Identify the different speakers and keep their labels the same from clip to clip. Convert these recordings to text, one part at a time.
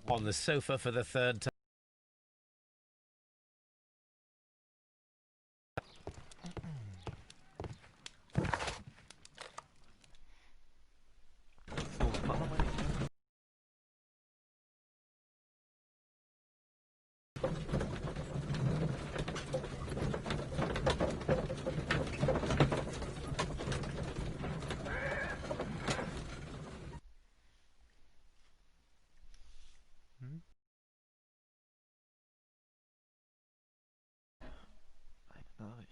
Speaker 1: On the sofa for the third time.
Speaker 2: Nachricht.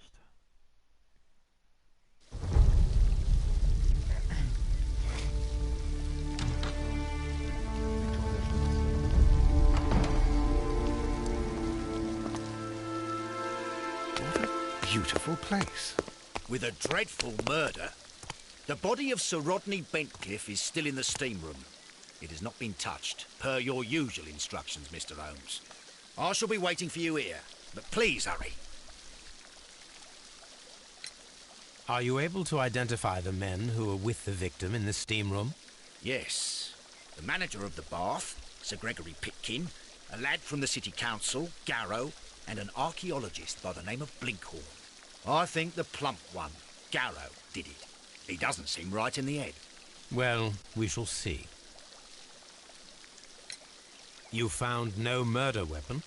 Speaker 3: Beautiful place.
Speaker 4: With a dreadful murder. The body of Sir Rodney Bentcliffe is still in the steam room. It has not been touched, per your usual instructions, Mr. Holmes. I shall be waiting for you here, but please hurry.
Speaker 1: Are you able to identify the men who were with the victim in the steam room?
Speaker 4: Yes. The manager of the bath, Sir Gregory Pitkin, a lad from the City Council, Garrow, and an archaeologist by the name of Blinkhorn. I think the plump one, Garrow, did it. He doesn't seem right in the head.
Speaker 1: Well, we shall see. You found no murder weapon?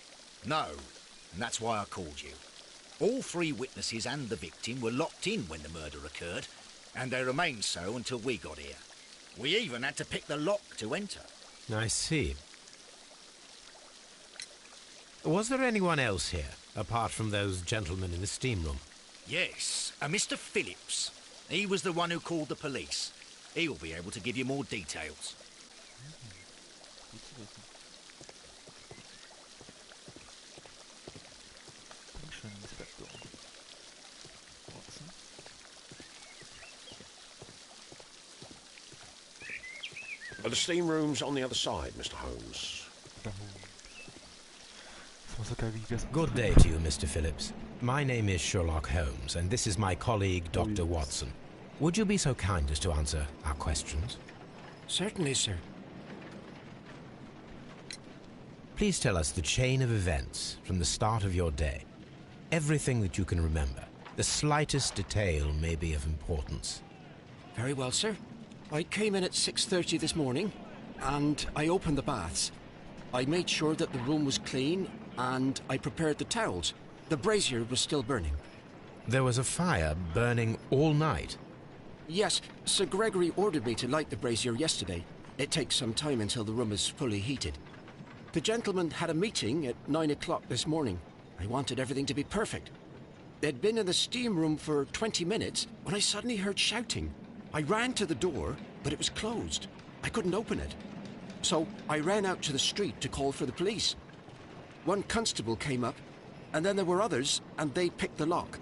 Speaker 4: No, and that's why I called you. All three witnesses and the victim were locked in when the murder occurred, and they remained so until we got here. We even had to pick the lock to enter.
Speaker 1: I see. Was there anyone else here, apart from those gentlemen in the steam room?
Speaker 4: Yes, a Mr. Phillips. He was the one who called the police. He will be able to give you more details.
Speaker 3: The steam room's on the other side, Mr. Holmes.
Speaker 1: Good day to you, Mr. Phillips. My name is Sherlock Holmes, and this is my colleague, Dr. Watson. Would you be so kind as to answer our questions?
Speaker 5: Certainly, sir.
Speaker 1: Please tell us the chain of events from the start of your day. Everything that you can remember. The slightest detail may be of importance.
Speaker 5: Very well, sir. I came in at 6:30 this morning, and I opened the baths. I made sure that the room was clean, and I prepared the towels. The brazier was still burning.
Speaker 1: There was a fire burning all night.
Speaker 5: Yes, Sir Gregory ordered me to light the brazier yesterday. It takes some time until the room is fully heated. The gentleman had a meeting at 9 o'clock this morning. I wanted everything to be perfect. They'd been in the steam room for 20 minutes when I suddenly heard shouting. I ran to the door, but it was closed. I couldn't open it. So I ran out to the street to call for the police. One constable came up, and then there were others, and they picked the lock.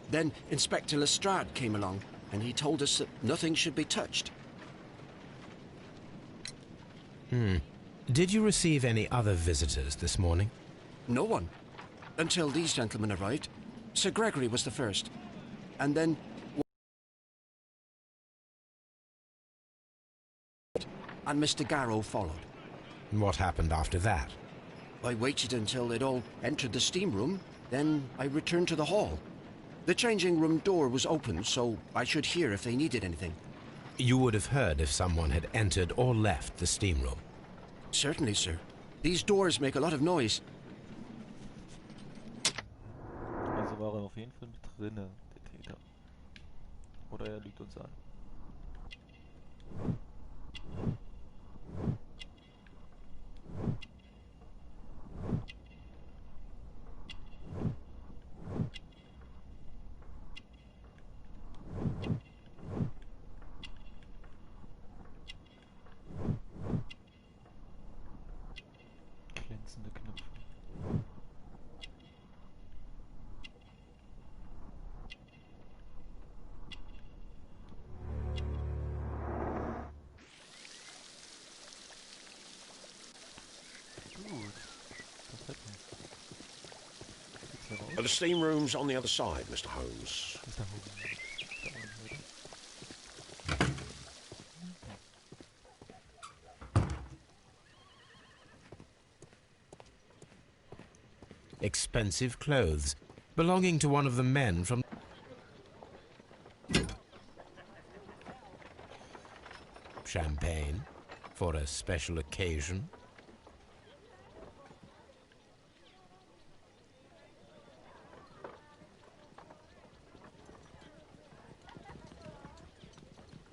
Speaker 5: Then Inspector Lestrade came along, and he told us that nothing should be touched.
Speaker 1: Did you receive any other visitors this morning?
Speaker 5: No one. Until these gentlemen arrived. Sir Gregory was the first. And then... and Mr. Garrow followed.
Speaker 1: What happened after that?
Speaker 5: I waited until they'd all entered the steam room, then I returned to the hall. The changing room door was open, so I should hear if they needed anything.
Speaker 1: You would have heard if someone had entered or left the steam room.
Speaker 5: Certainly, sir. These doors make a lot of noise.
Speaker 2: Also war auf jeden Fall mit drinne, der Täter. Oder er lügt uns an. Glänzende Knöpfe. Gut. Perfekt. Geht's da raus?
Speaker 3: The steam room's on the other side, Mr. Holmes.
Speaker 2: Ist da oben. Da unten, oder?
Speaker 1: expensive clothes belonging to one of the men from... Champagne for a special occasion.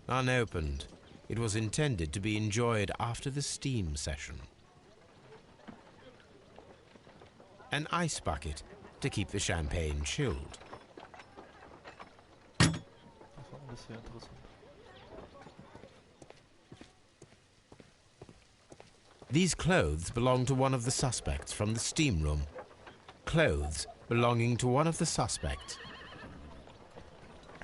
Speaker 1: Unopened, it was intended to be enjoyed after the steam session. An ice bucket to keep the champagne chilled.
Speaker 2: Das war alles sehr interessant.
Speaker 1: These clothes belong to one of the suspects from the steam room. Clothes belonging to one of the suspects.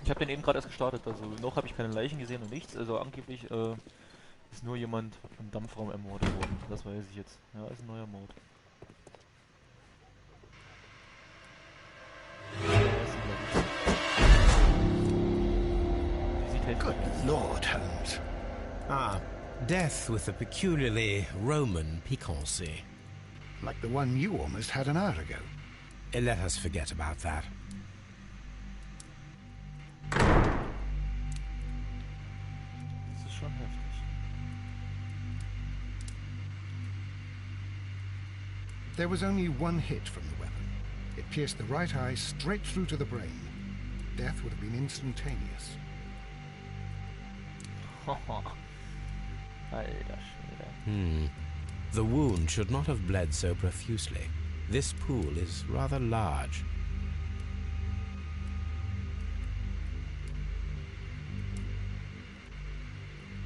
Speaker 2: Ich habe den eben gerade erst gestartet, also noch habe ich keine Leichen gesehen und nichts. Also angeblich ist nur jemand im Dampfraum ermordet worden. Das weiß ich jetzt. Ja, ist ein neuer Mord.
Speaker 6: Good Lord, Holmes.
Speaker 1: Ah, death with a peculiarly Roman piquancy.
Speaker 6: Like the one you almost had an hour ago.
Speaker 1: Let us forget about that.
Speaker 2: Das ist schon heftig.
Speaker 6: There was only one hit from the weapon. It pierced the right eye straight through to the brain. Death would have been instantaneous.
Speaker 2: Alter Schwede.
Speaker 1: The wound should not have bled so profusely. This pool is rather large.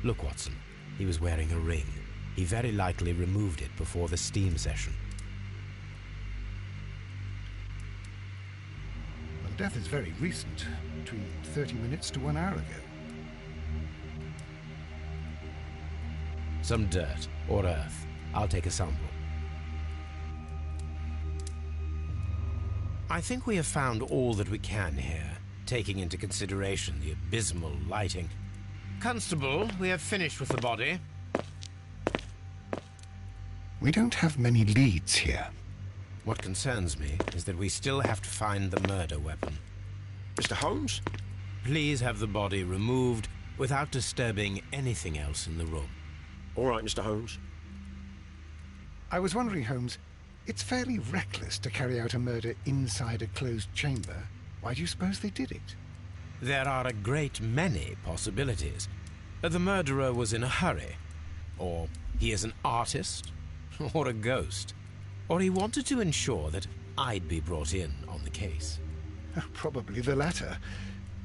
Speaker 1: Look, Watson. He was wearing a ring. He very likely removed it before the steam session.
Speaker 6: Well, death is very recent. Between 30 minutes to 1 hour ago.
Speaker 1: Some dirt or earth. I'll take a sample. I think we have found all that we can here, taking into consideration the abysmal lighting. Constable, we have finished with the body.
Speaker 6: We don't have many leads here.
Speaker 1: What concerns me is that we still have to find the murder weapon.
Speaker 3: Mr. Holmes?
Speaker 1: Please have the body removed without disturbing anything else in the room.
Speaker 3: All right, Mr. Holmes.
Speaker 6: I was wondering, Holmes, it's fairly reckless to carry out a murder inside a closed chamber. Why do you suppose they did it?
Speaker 1: There are a great many possibilities. The murderer was in a hurry. Or he is an artist. Or a ghost. Or he wanted to ensure that I'd be brought in on the case.
Speaker 6: Probably the latter.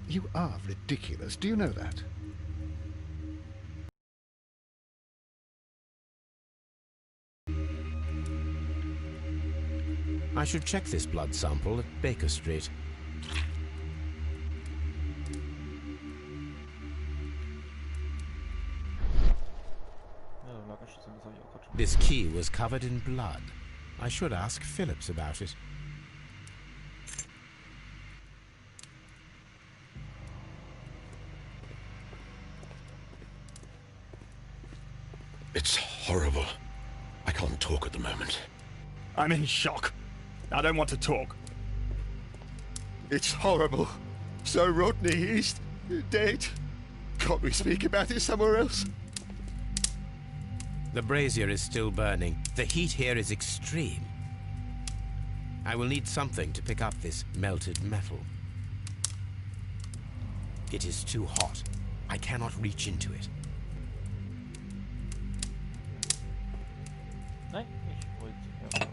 Speaker 6: You are ridiculous. Do you know that?
Speaker 1: I should check this blood sample at Baker Street. This key was covered in blood. I should ask Phillips about it.
Speaker 3: It's horrible. I can't talk at the moment.
Speaker 7: I'm in shock. I don't want to talk. It's horrible. So Rodney is dead. Can't we speak about it somewhere else?
Speaker 1: The brazier is still burning. The heat here is extreme. I will need something to pick up this melted metal. It is too hot. I cannot reach into it.
Speaker 2: Nein, ich wollte... Ja.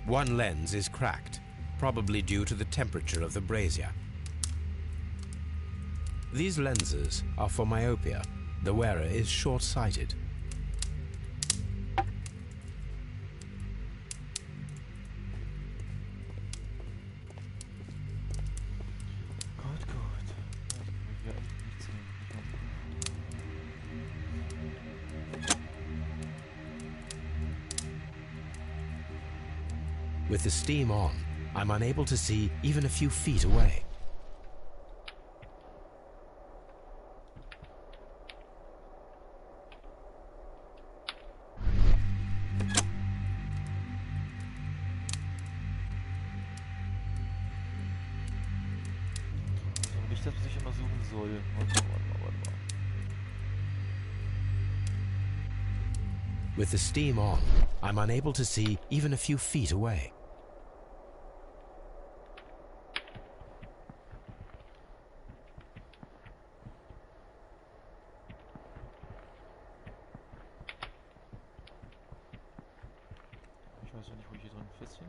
Speaker 1: One lens is cracked, probably due to the temperature of the brazier. These lenses are for myopia. The wearer is short-sighted.
Speaker 2: Gut, gut. Ja, nichts sehen.
Speaker 1: With the steam on, I'm unable to see even a few feet away.
Speaker 2: nicht, dass man sich immer suchen soll. Warte mal.
Speaker 1: With the steam on, I'm unable to see even a few feet away.
Speaker 2: Ich weiß ja nicht, wo ich hier drin festhin.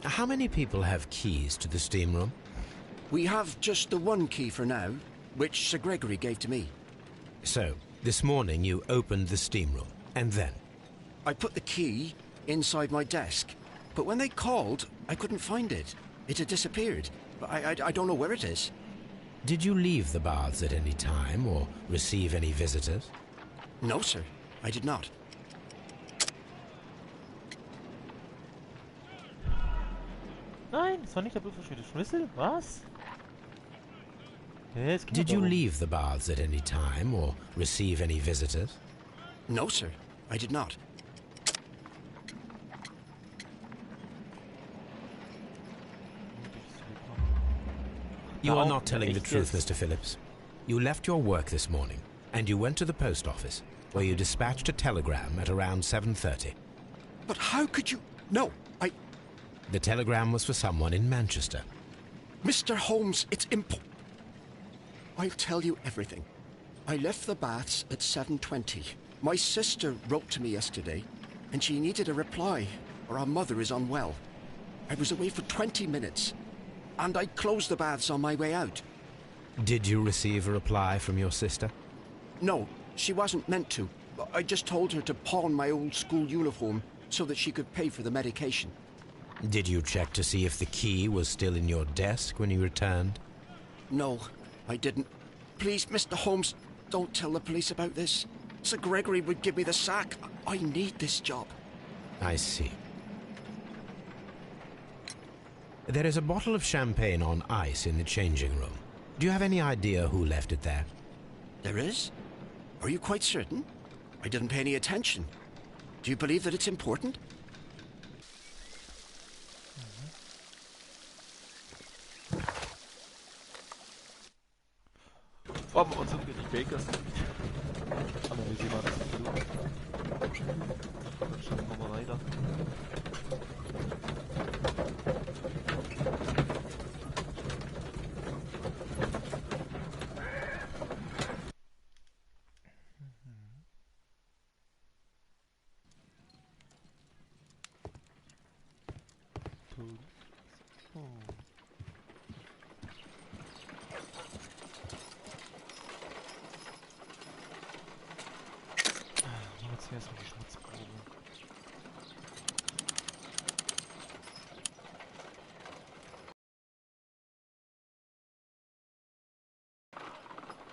Speaker 1: How many people have keys to the steam room?
Speaker 5: We have just the one key for now, which Sir Gregory gave to me.
Speaker 1: So, this morning you opened the steam room, and then?
Speaker 5: I put the key inside my desk, but when they called, I couldn't find it. It had disappeared. I don't know where it is.
Speaker 1: Did you leave the baths at any time, or receive any visitors?
Speaker 5: No, sir. I did not.
Speaker 2: Nein, das war nicht der blutverschmierte Schlüssel. Was? Hä, es ging
Speaker 1: Did
Speaker 2: doch
Speaker 1: you
Speaker 2: darum.
Speaker 1: leave the baths at any time, or receive any visitors?
Speaker 5: No, sir. I did not.
Speaker 1: You are
Speaker 2: Now,
Speaker 1: not telling the
Speaker 2: echt
Speaker 1: truth,
Speaker 2: jetzt?
Speaker 1: Mr. Phillips. You left your work this morning, and you went to the post office, where you dispatched a telegram at around 7:30.
Speaker 5: But how could you... No,
Speaker 1: The telegram was for someone in Manchester.
Speaker 5: Mr. Holmes, it's I'll tell you everything. I left the baths at 7:20. My sister wrote to me yesterday, and she needed a reply, or our mother is unwell. I was away for 20 minutes, and I closed the baths on my way out.
Speaker 1: Did you receive a reply from your sister?
Speaker 5: No, she wasn't meant to. I just told her to pawn my old school uniform so that she could pay for the medication.
Speaker 1: Did you check to see if the key was still in your desk when you returned?
Speaker 5: No, I didn't. Please, Mr. Holmes, don't tell the police about this. Sir Gregory would give me the sack. I need this job.
Speaker 1: I see. There is a bottle of champagne on ice in the changing room. Do you have any idea who left it there?
Speaker 5: There is? Are you quite certain? I didn't pay any attention. Do you believe that it's important?
Speaker 2: Fahren wir uns um die Bakers. Analysieren wir das Blut. Schauen wir mal weiter. Erstmal die Schmutzprobe.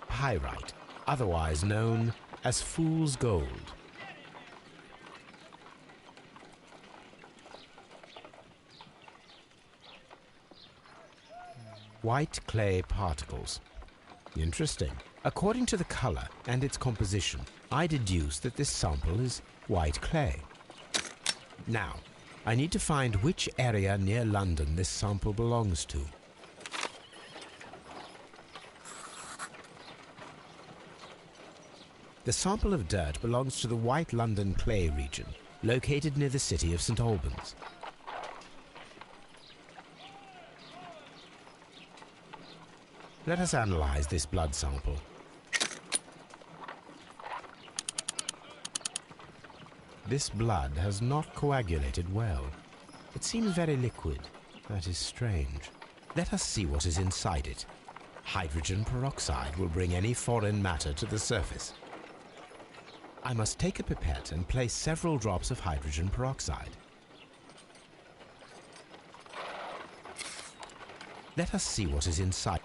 Speaker 1: Pyrite, otherwise known as fool's gold. White clay particles. Interesting. According to the color and its composition, I deduce that this sample is white clay. Now, I need to find which area near London this sample belongs to. The sample of dirt belongs to the White London clay region, located near the city of St. Albans. Let us analyze this blood sample. This blood has not coagulated well. It seems very liquid. That is strange. Let us see what is inside it. Hydrogen peroxide will bring any foreign matter to the surface. I must take a pipette and place several drops of hydrogen peroxide. Let us see what is inside.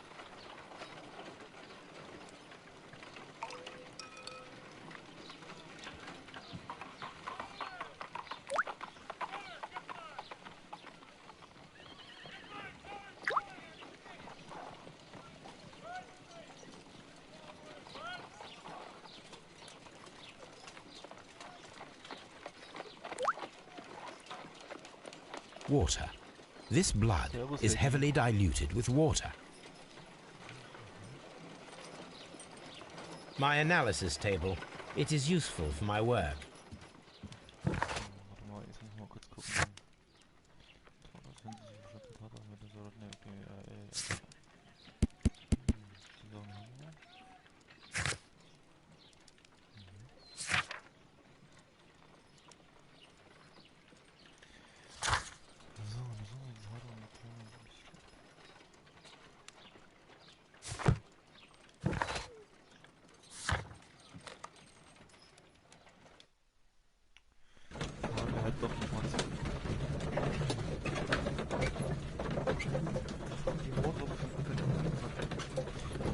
Speaker 1: Water. This blood is heavily diluted with water. My analysis table. It is useful for my work.
Speaker 2: Warte mal, jetzt müssen wir mal kurz gucken.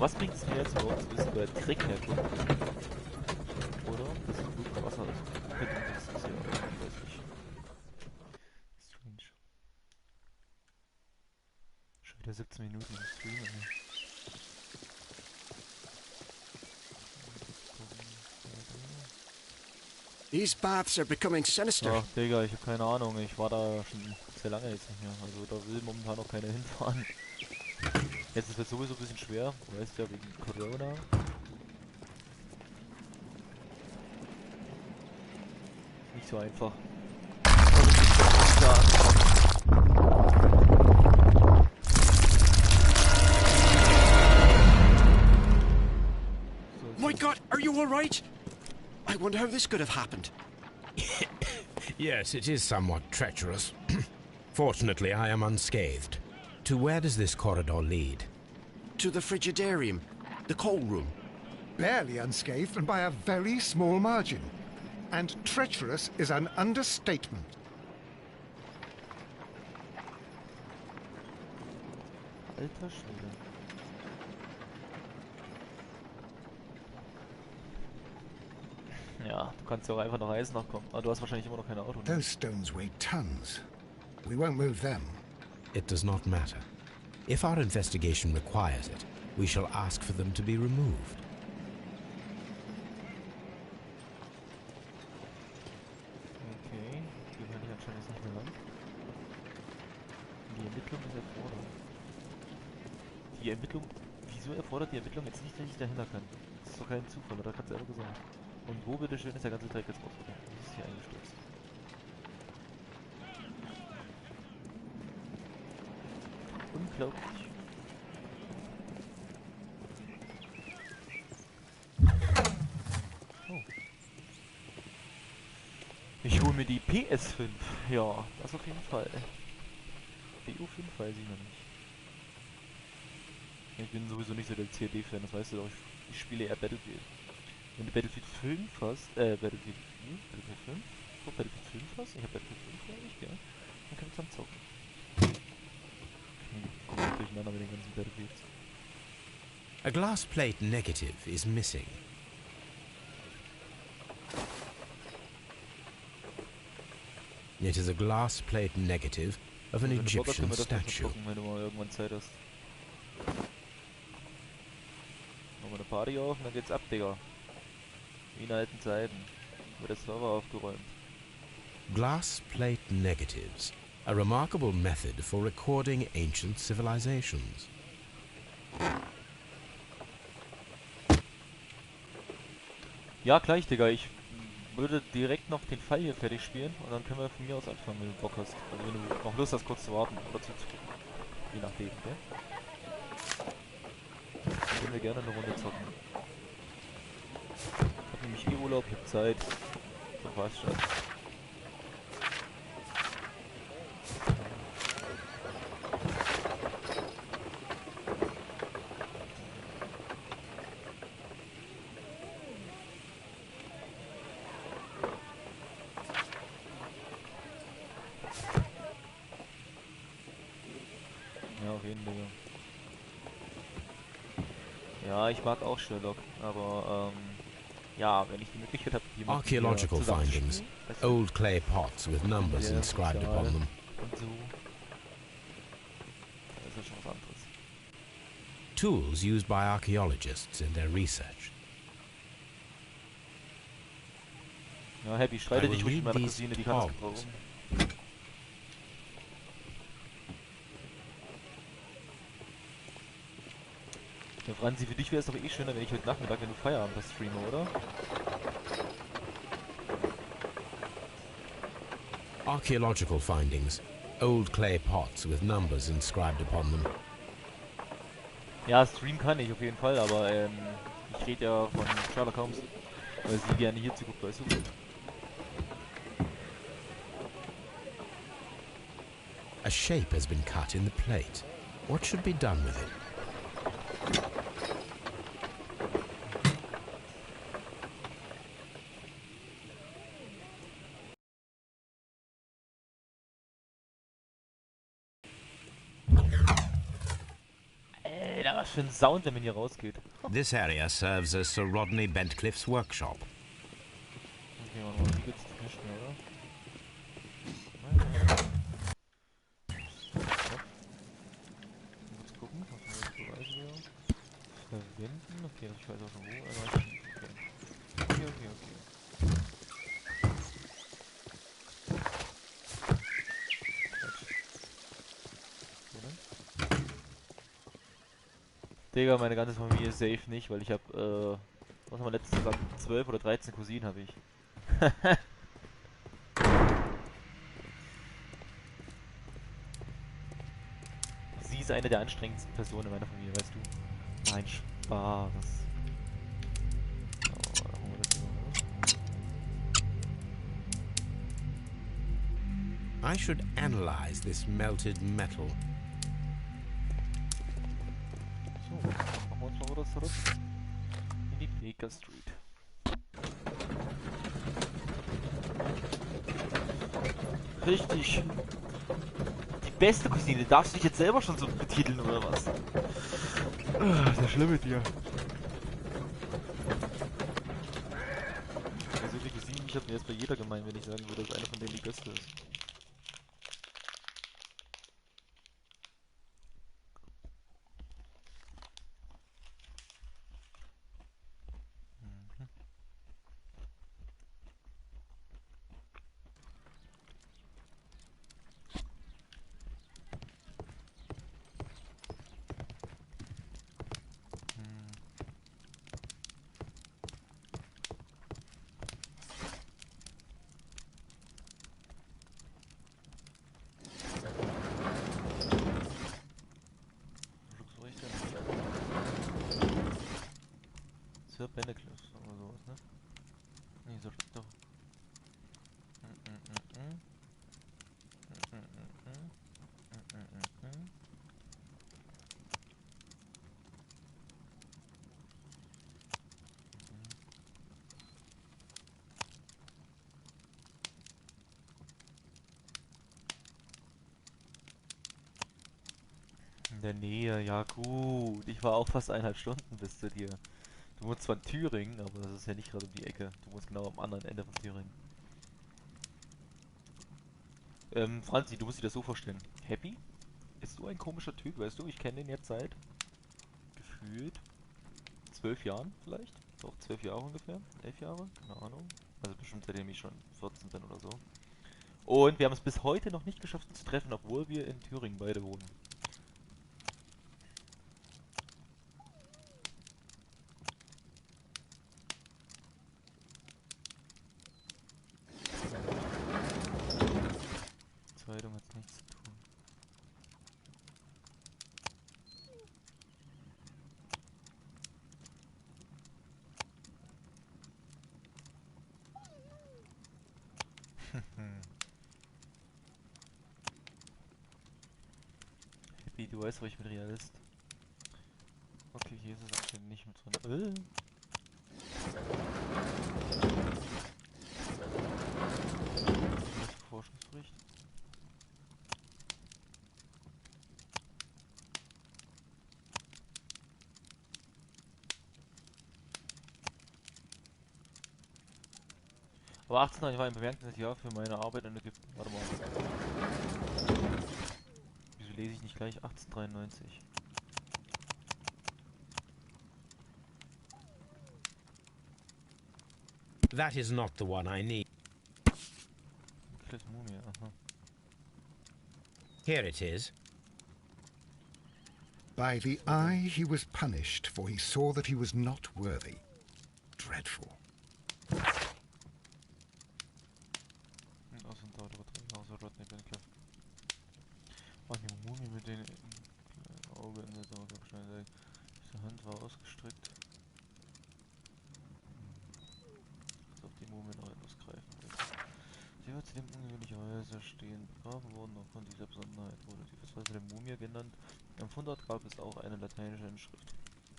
Speaker 2: Was bringt es mir jetzt überhaupt zu wissen, wer der Krieg herkommt? Oder? Das ist gut Wasser ist. Das ist ja, ich weiß nicht. Strange. Schon wieder 17 Minuten im Stream.
Speaker 5: These baths are becoming sinister.
Speaker 2: Ach, Digga, ich habe keine Ahnung. Ich war da schon sehr lange jetzt nicht mehr. Also da will momentan noch keiner hinfahren. Jetzt ist es sowieso ein bisschen schwer, du weißt ja, wegen Corona. Nicht so einfach.
Speaker 5: My God, are you all right? I wonder how this could have happened.
Speaker 1: Yes, it is somewhat treacherous. Fortunately, I am unscathed. To where does this corridor lead?
Speaker 5: To the frigidarium, the coal room.
Speaker 6: Barely unscathed and by a very small margin. And treacherous is an understatement.
Speaker 2: Alter Schwede. Ja, du kannst ja auch einfach nach Eisen nachkommen. Aber du hast wahrscheinlich immer noch kein Auto. Ne?
Speaker 6: Those stones weigh tons. We won't move them.
Speaker 1: It does not matter. If our investigation requires it, we shall ask for them to be removed.
Speaker 2: Okay, die werden hier anscheinend jetzt nicht mehr lang. Die Ermittlung ist erfordert. Die Ermittlung... Wieso erfordert die Ermittlung jetzt nicht, dass ich dahinter kann? Das ist doch kein Zufall, oder? Kannst du einfach gesagt. Und wo bitteschön ist der ganze Teig jetzt rausgekommen? Das ist hier eingestürzt. Unglaublich. Oh. Ich hole mir die PS5. Ja, das auf jeden Fall. BU5 weiß ich noch nicht. Ich bin sowieso nicht so der CAD-Fan, das weißt du doch. Ich spiele eher Battlefield. Wenn du Battlefield 5 hast, Battlefield 5? Oh, Battlefield 5 hast? Ich hab Battlefield 5, glaube ich, gell? Dann kann ich dann zocken. Kommt durcheinander mit den ganzen Battlefields.
Speaker 1: A glass plate negative is missing. It is a glass plate negative of an Egyptian statue.
Speaker 2: Gucken, wenn du mal irgendwann Zeit hast. Machen wir eine Party auf und dann geht's ab, Digga. Wie in alten Zeiten. Wird der Server aufgeräumt.
Speaker 1: Glass plate negatives. A remarkable method for recording ancient civilizations.
Speaker 2: Ja, gleich, Digga. Ich würde direkt noch den Fall hier fertig spielen und dann können wir von mir aus anfangen, wenn du Bock hast. Also wenn du noch Lust hast, kurz zu warten oder zuzugucken. Je nachdem, gell? Dann können wir gerne eine Runde zocken. Ich hab nämlich Urlaub, ich hab Zeit. So passt schon. auf jeden Fall. Ja, ich mag auch Sherlock, aber ja, wenn ich die Möglichkeit habe, jemanden
Speaker 1: Archaeological findings. Old clay pots with numbers inscribed upon them.
Speaker 2: Und so. Das ist ja schon was anderes.
Speaker 1: Tools used by archaeologists in their research.
Speaker 2: Ja, Happy, streite
Speaker 1: I
Speaker 2: dich
Speaker 1: will
Speaker 2: ruhig mit
Speaker 1: read
Speaker 2: meiner
Speaker 1: these
Speaker 2: Cousine, die kann das
Speaker 1: palms.
Speaker 2: gebrauchen. Ja, Franzi, für dich wäre es doch eh schöner, wenn ich heute Nachmittag, wenn du Feierabend hast, streame, oder?
Speaker 1: Archaeological findings. Old clay pots with numbers inscribed upon them.
Speaker 2: Ja, streamen kann ich auf jeden Fall, aber ich rede ja von Sherlock Holmes, weil sie gerne hier zuguckt, weißt du?
Speaker 1: A shape has been cut in the plate. What should be done with it?
Speaker 2: Alter, was für ein Sound, wenn man hier rausgeht.
Speaker 1: This area serves as Sir Rodney Bentcliffe's workshop.
Speaker 2: Okay, warte mal, die gibt's nicht mehr, oder? Kurz gucken, was wir jetzt beweisen wir. Verwenden, okay, ich weiß auch schon wo. Okay. Digga, meine ganze Familie ist safe nicht, weil ich hab, was haben wir letztens gesagt, 12 oder 13 Cousinen habe ich. Sie ist eine der anstrengendsten Personen in meiner Familie, weißt du? Nein, Spaß. Oh, da holen wir das hier mal raus.
Speaker 1: I should analyze this melted metal.
Speaker 2: So, dann machen wir uns mal wieder zurück in die Baker Street. Richtig. Die beste Cousine, darfst du dich jetzt selber schon so betiteln oder was? Das ist schlimm mit dir. Also die Cousine, ich hab mir jetzt bei jeder gemeint, wenn ich sagen würde, dass einer von denen die beste ist. Sir Benecliff oder sowas, ne? Nee, so doch. In der Nähe, ja gut. Ich war auch fast 1,5 Stunden bis zu dir. Du wohnst zwar in Thüringen, aber das ist ja nicht gerade um die Ecke. Du wohnst genau am anderen Ende von Thüringen. Franzi, du musst dir das so vorstellen. Happy? Ist du ein komischer Typ, weißt du? Ich kenne den jetzt seit gefühlt 12 Jahren vielleicht. Doch 12 Jahre ungefähr. 11 Jahre? Keine Ahnung. Also bestimmt seitdem ich schon 14 bin oder so. Und wir haben es bis heute noch nicht geschafft, uns zu treffen, obwohl wir in Thüringen beide wohnen. Zeitung hat nichts zu tun. Happy, du weißt, wo ich mit Realist. Okay, hier ist es aktuell nicht mit drin. Forschungsbericht. Aber 18 war ein bemerkenswertes Jahr für meine Arbeit in Ägypten. Warte mal. Wieso lese ich nicht gleich 1893?
Speaker 1: That is not the one I need.
Speaker 2: Kleines Mumie, aha.
Speaker 1: Here it is.
Speaker 6: By the eye he was punished, for he saw that he was not worthy. Dreadful.
Speaker 2: Oh, die Mumie mit den Augen in der Sorge. Die Hand war ausgestreckt. Als ob die Mumie noch etwas greifen will. Sie war zudem ungewöhnlicherweise stehen begraben worden. Aufgrund dieser Besonderheit wurde die verzweifelte Mumie genannt. Am Fundort gab es auch eine lateinische Inschrift.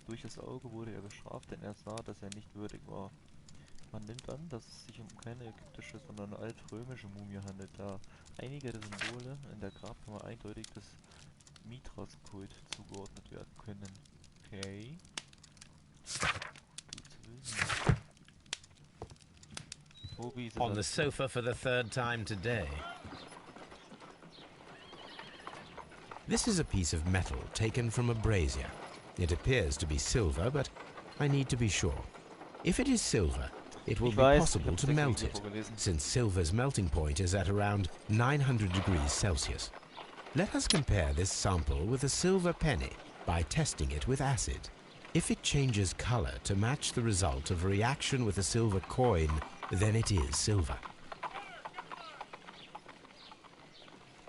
Speaker 2: Durch das Auge wurde er bestraft, denn er sah, dass er nicht würdig war. Man nimmt an, dass es sich um keine ägyptische, sondern eine altrömische Mumie handelt, da einige der Symbole in der Grabkammer eindeutig des Mithras-Kult zugeordnet werden können. Okay. Gut zu wissen. Tobi ist
Speaker 1: On the sofa for the third time today. This is a piece of metal taken from a brazier. It appears to be silver, but I need to be sure. If it is silver, it will be possible to melt it, since silver's melting point is at around 900 degrees Celsius. Let us compare this sample with a silver penny by testing it with acid. If it changes color to match the result of a reaction with a silver coin, then it is silver.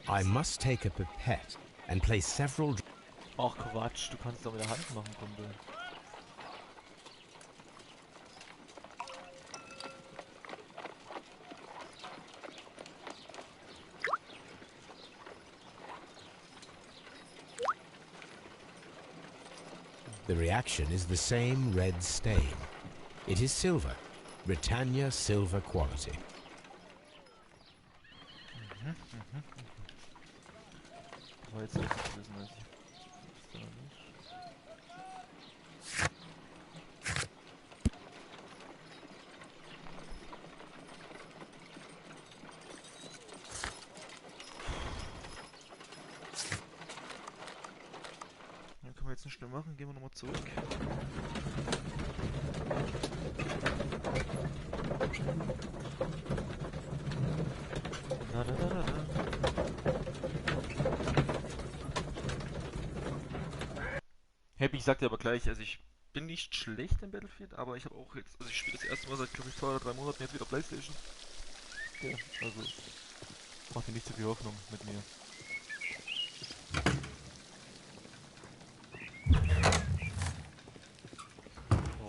Speaker 1: I must take a pipette and place several...
Speaker 2: Ach Quatsch, du kannst es doch mit der Hand machen, Kumpel.
Speaker 1: The reaction is the same red stain. It is silver, Britannia silver quality.
Speaker 2: Das war jetzt richtig zu wissen, als ich wusste noch nicht. Dann können wir jetzt nicht schnell machen, gehen wir nochmal zurück. Da, da, da, da, da. Happy, ich sag dir aber gleich, also ich bin nicht schlecht im Battlefield, aber ich habe auch jetzt, also ich spiele das erste Mal seit, glaube ich, 2 oder 3 Monaten jetzt wieder Playstation. Ja, also macht dir nicht so viel Hoffnung mit mir.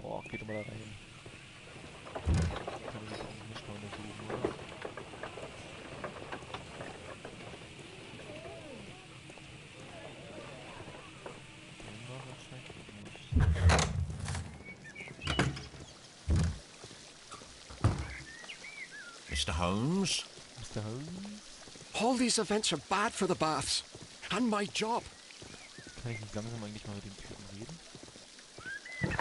Speaker 2: Oh, geht doch mal da rein. Kann ich jetzt auch nicht noch untersuchen, oder?
Speaker 3: Mr. Holmes?
Speaker 2: Mr. Holmes?
Speaker 5: All these events are bad for the baths. And my job.
Speaker 2: Kann ich nicht langsam eigentlich mal mit dem Typen reden? Dann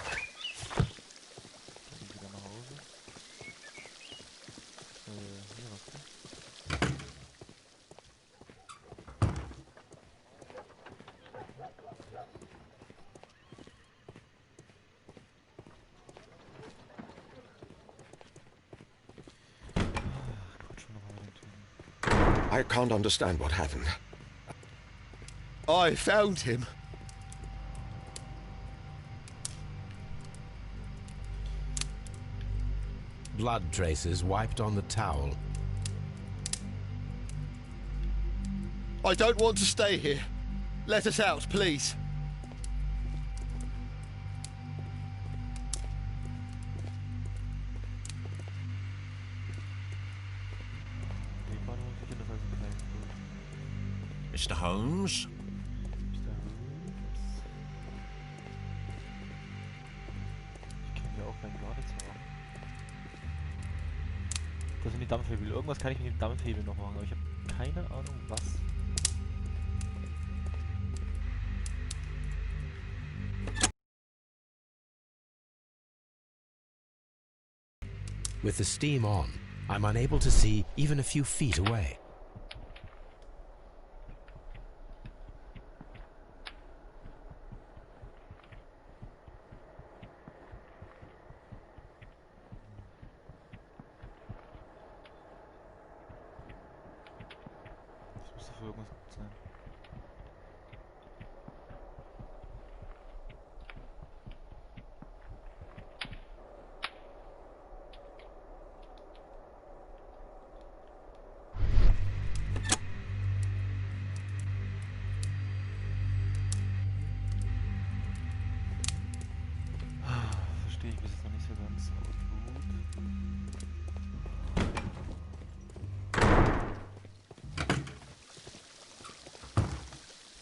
Speaker 2: wieder nach Hause. Hier was denn? Quatsch schon nochmal mit dem Typen.
Speaker 3: I can't understand what happened.
Speaker 7: I found him.
Speaker 1: Blood traces wiped on the towel.
Speaker 7: I don't want to stay here. Let us out, please.
Speaker 2: Den war noch sicher, dass er so klein ist.
Speaker 3: Mr. Holmes?
Speaker 2: Mr. Holmes. Ich kann ja auch keinen Ladezauber. Das sind die Dampfhebel. Irgendwas kann ich mit dem Dampfhebel noch machen, aber ich habe keine Ahnung was.
Speaker 1: With the steam on, I'm unable to see even a few feet away.
Speaker 2: Das müsste für irgendwas gut sein. Verstehe ich bis jetzt noch nicht so ganz, aber gut.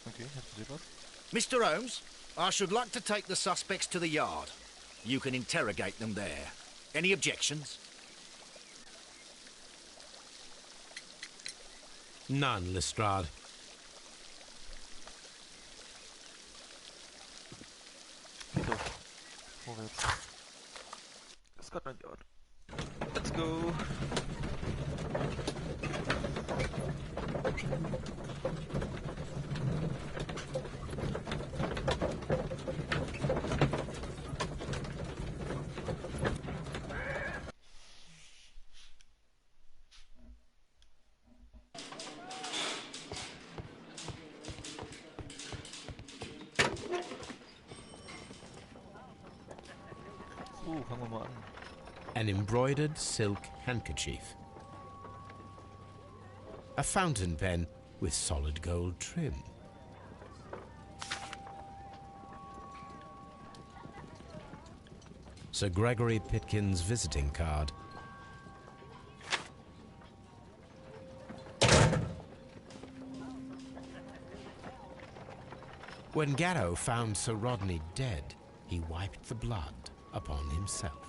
Speaker 2: Okay, hast du dir was?
Speaker 4: Mr. Holmes, I should like to take the suspects to the yard. You can interrogate them there. Any objections?
Speaker 1: None, Lestrade.
Speaker 2: So, vorwärts. Scotland Yard. Let's go. So, fangen wir mal an.
Speaker 1: An embroidered silk handkerchief. A fountain pen with solid gold trim. Sir Gregory Pitkin's visiting card. When Garrow found Sir Rodney dead, he wiped the blood upon himself.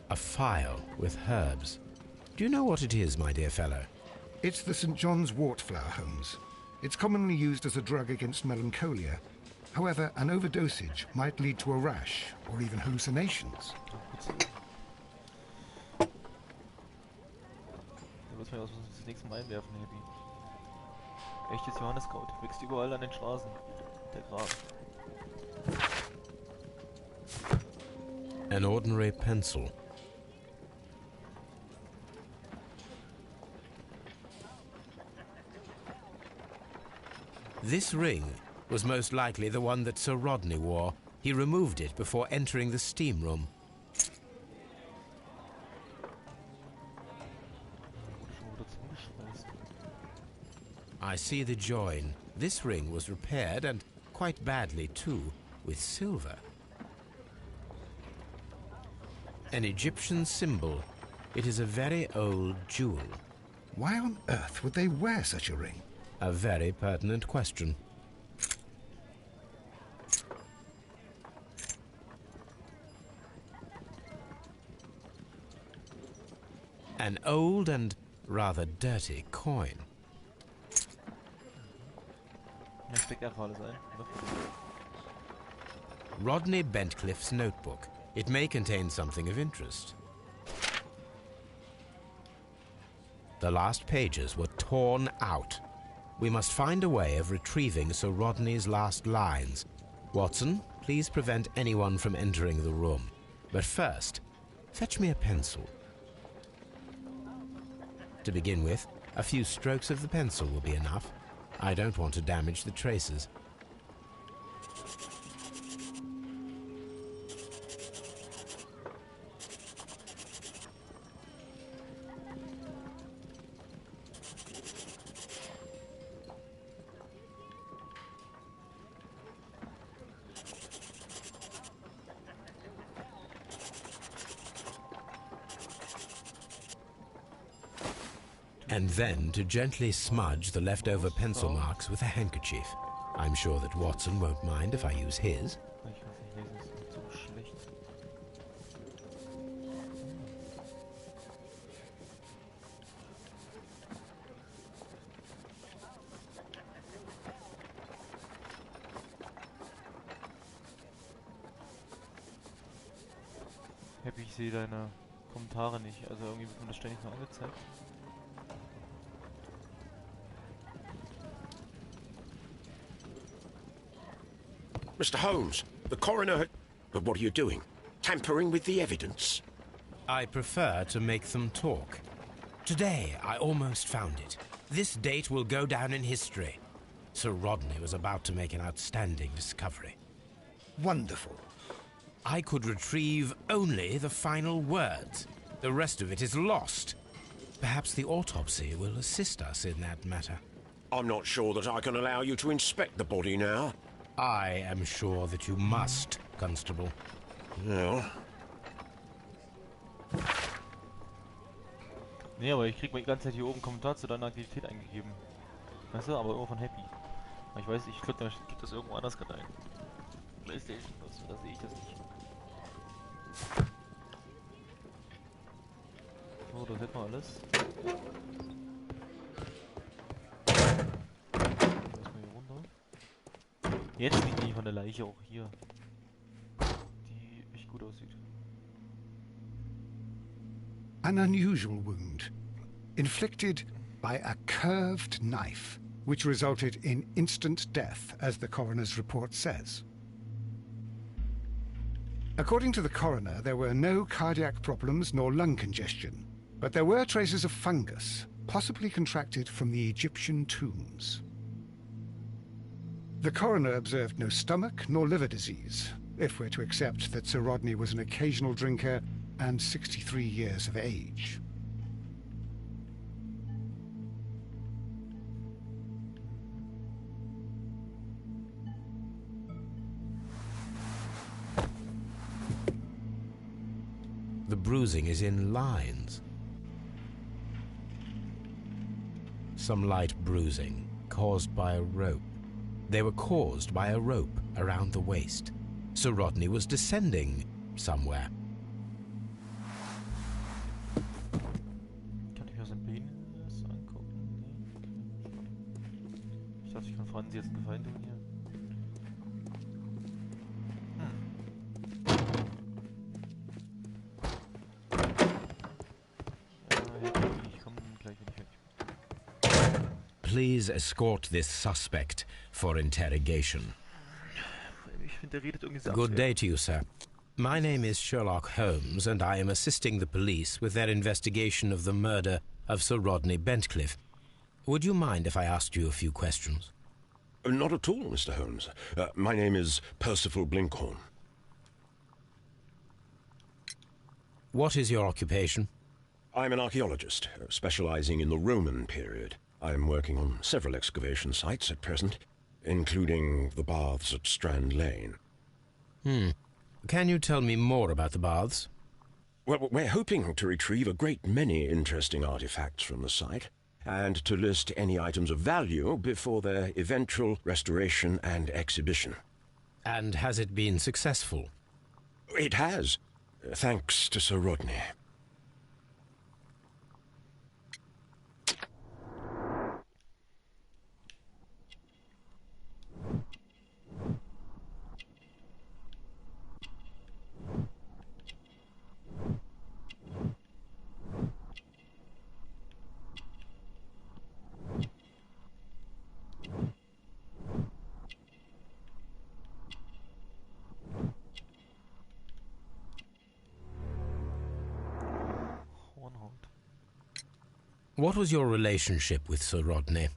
Speaker 1: A phial with herbs. Do you know what it is, my dear fellow?
Speaker 6: It's the St. John's wort flower, Holmes. It's commonly used as a drug against melancholia. However, an overdosage might lead to a rash or even hallucinations.
Speaker 2: Da muss man ja das nächste Mal einwerfen, Happy. Echtes Johanneskraut. Wächst überall an den Straßen. Der Graf.
Speaker 1: An ordinary pencil. This ring was most likely the one that Sir Rodney wore. He removed it before entering the steam room. I see the join. This ring was repaired, and quite badly too, with silver. An Egyptian symbol. It is a very old jewel.
Speaker 6: Why on earth would they wear such a ring?
Speaker 1: A very pertinent question. An old and rather dirty coin. Rodney Bentcliffe's notebook. It may contain something of interest. The last pages were torn out. We must find a way of retrieving Sir Rodney's last lines. Watson, please prevent anyone from entering the room. But first, fetch me a pencil. To begin with, a few strokes of the pencil will be enough. I don't want to damage the traces. And then to gently smudge the leftover pencil marks with a handkerchief. I'm sure that Watson won't mind if I use his.
Speaker 2: Ich weiß nicht, lesen ist so schlecht. ich sehe deine Kommentare nicht. Also irgendwie wird mir das ständig nur angezeigt.
Speaker 3: Mr. Holmes, the coroner had... But what are you doing? Tampering with the evidence?
Speaker 1: I prefer to make them talk. Today, I almost found it. This date will go down in history. Sir Rodney was about to make an outstanding discovery.
Speaker 6: Wonderful.
Speaker 1: I could retrieve only the final words. The rest of it is lost. Perhaps the autopsy will assist us in that matter.
Speaker 3: I'm not sure that I can allow you to inspect the body now.
Speaker 1: I am sure that you must, Constable.
Speaker 3: Well...
Speaker 2: Nee, aber ich krieg mal die ganze Zeit hier oben Kommentar zu deiner Aktivität eingegeben. Weißt du, aber irgendwo von Happy. Aber ich weiß, ich glaube, da gibt das irgendwo anders gerade ein. PlayStation, da sehe ich das nicht. So, das hätten wir alles. Erstmal hier runter. Jetzt liegt die von der Leiche auch hier. Die echt gut aussieht.
Speaker 6: An unusual wound, inflicted by a curved knife, which resulted in instant death, as the coroner's report says. According to the coroner, there were no cardiac problems nor lung congestion, but there were traces of fungus, possibly contracted from the Egyptian tombs. The coroner observed no stomach nor liver disease, if we're to accept that Sir Rodney was an occasional drinker and 63 years of age.
Speaker 1: The bruising is in lines. Some light bruising, caused by a rope. They were caused by a rope around the waist. Sir Rodney was descending somewhere.
Speaker 2: Kann ich mir sein Penis angucken? Nee. Ich dachte, ich kann Franzi jetzt einen Gefallen tun hier. Ich komme gleich wieder fertig.
Speaker 1: Please escort this suspect for interrogation.
Speaker 2: Ich finde, der redet irgendwie sehr
Speaker 1: Good day to you, sir. My name is Sherlock Holmes, and I am assisting the police with their investigation of the murder of Sir Rodney Bentcliffe. Would you mind if I asked you a few questions?
Speaker 3: Not at all, Mr. Holmes. My name is Percival Blinkhorn.
Speaker 1: What is your occupation?
Speaker 3: I'm an archaeologist, specializing in the Roman period. I'm working on several excavation sites at present, including the baths at Strand Lane.
Speaker 1: Can you tell me more about the baths?
Speaker 3: Well, we're hoping to retrieve a great many interesting artifacts from the site, and to list any items of value before their eventual restoration and exhibition.
Speaker 1: And has it been successful?
Speaker 3: It has, thanks to Sir Rodney.
Speaker 1: What was your relationship with Sir Rodney?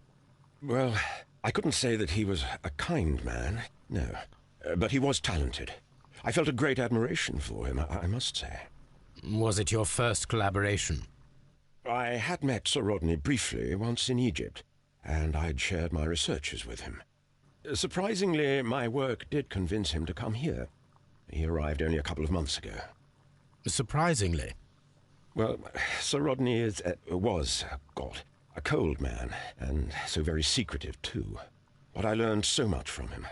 Speaker 3: Well, I couldn't say that he was a kind man, no. But he was talented. I felt a great admiration for him, I must say.
Speaker 1: Was it your first collaboration?
Speaker 3: I had met Sir Rodney briefly once in Egypt, and I'd shared my researches with him. Surprisingly, my work did convince him to come here. He arrived only a couple of months ago.
Speaker 1: Surprisingly?
Speaker 3: Well, Sir Rodney was a cold man, and so very secretive too. But I learned so much from him.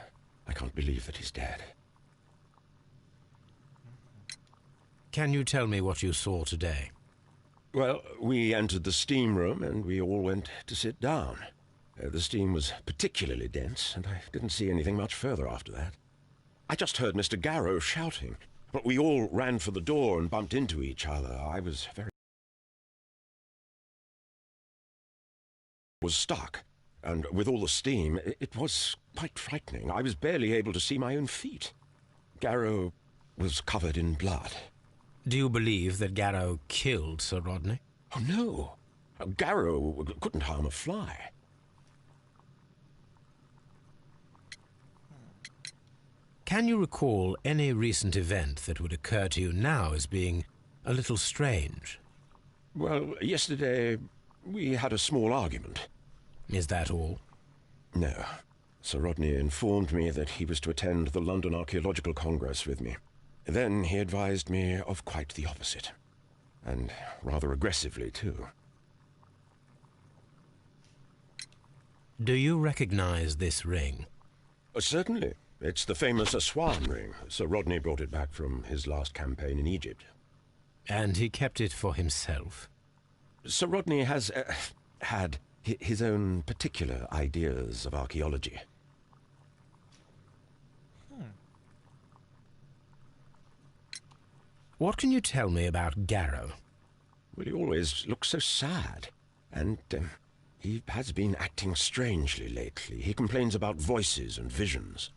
Speaker 3: I can't believe that he's dead.
Speaker 1: Can you tell me what you saw today?
Speaker 3: Well, we entered the steam room and we all went to sit down. The steam was particularly dense, and I didn't see anything much further after that. I just heard Mr. Garrow shouting. But we all ran for the door and bumped into each other. I was stuck, and with all the steam, it was quite frightening. I was barely able to see my own feet. Garrow was covered in blood.
Speaker 1: Do you believe that Garrow killed Sir Rodney?
Speaker 3: Oh, no. Garrow couldn't harm a fly.
Speaker 1: Can you recall any recent event that would occur to you now as being a little strange?
Speaker 3: Well, yesterday we had a small argument.
Speaker 1: Is that all?
Speaker 3: No. Sir Rodney informed me that he was to attend the London Archaeological Congress with me. Then he advised me of quite the opposite. And rather aggressively, too.
Speaker 1: Do you recognize this ring?
Speaker 3: Certainly. It's the famous Aswan ring. Sir Rodney brought it back from his last campaign in Egypt.
Speaker 1: And he kept it for himself?
Speaker 3: Sir Rodney has had his own particular ideas of archaeology.
Speaker 1: What can you tell me about Garrow?
Speaker 3: Well, he always looks so sad. And he has been acting strangely lately. He complains about voices and visions.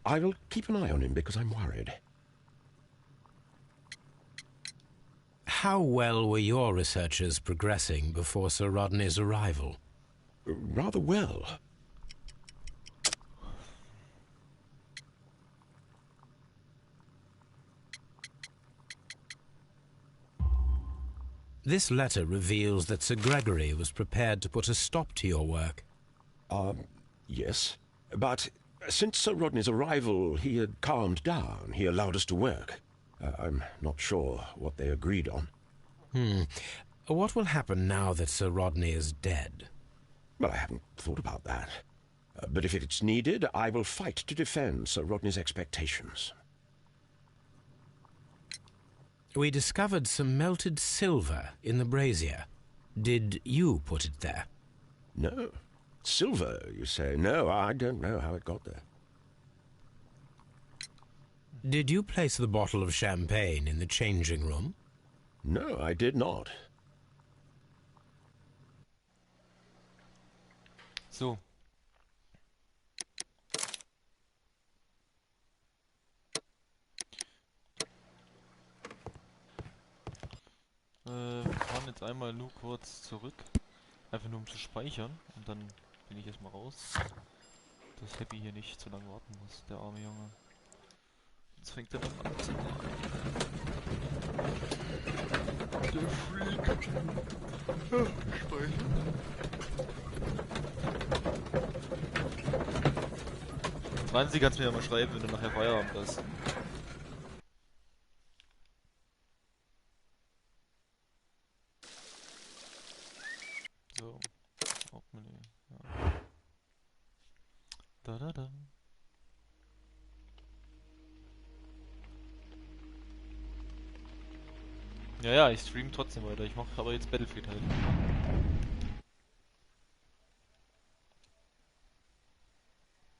Speaker 3: I will keep an eye on him because I'm worried.
Speaker 1: How well were your researchers progressing before Sir Rodney's arrival?
Speaker 3: Rather well.
Speaker 1: This letter reveals that Sir Gregory was prepared to put a stop to your work.
Speaker 3: Yes. But since Sir Rodney's arrival, he had calmed down. He allowed us to work. I'm not sure what they agreed on.
Speaker 1: What will happen now that Sir Rodney is dead?
Speaker 3: Well, I haven't thought about that. But if it's needed, I will fight to defend Sir Rodney's expectations.
Speaker 1: We discovered some melted silver in the brazier. Did you put it there?
Speaker 3: No. Silver, you say? No, I don't know how it got there.
Speaker 1: Did you place the bottle of champagne in the changing room?
Speaker 3: No, I did not.
Speaker 2: So. Wir fahren jetzt einmal nur kurz zurück. Einfach nur um zu speichern. Und dann bin ich erstmal raus. Dass Happy hier nicht zu lange warten muss, der arme Junge. Jetzt fängt er dann an zu der Freak. Speichern. Franzi, kannst du mir ja mal schreiben, wenn du nachher Feierabend hast. So, Hauptmenü, ja. Da. Ja, ich stream trotzdem weiter. Ich mache aber jetzt Battlefield halt.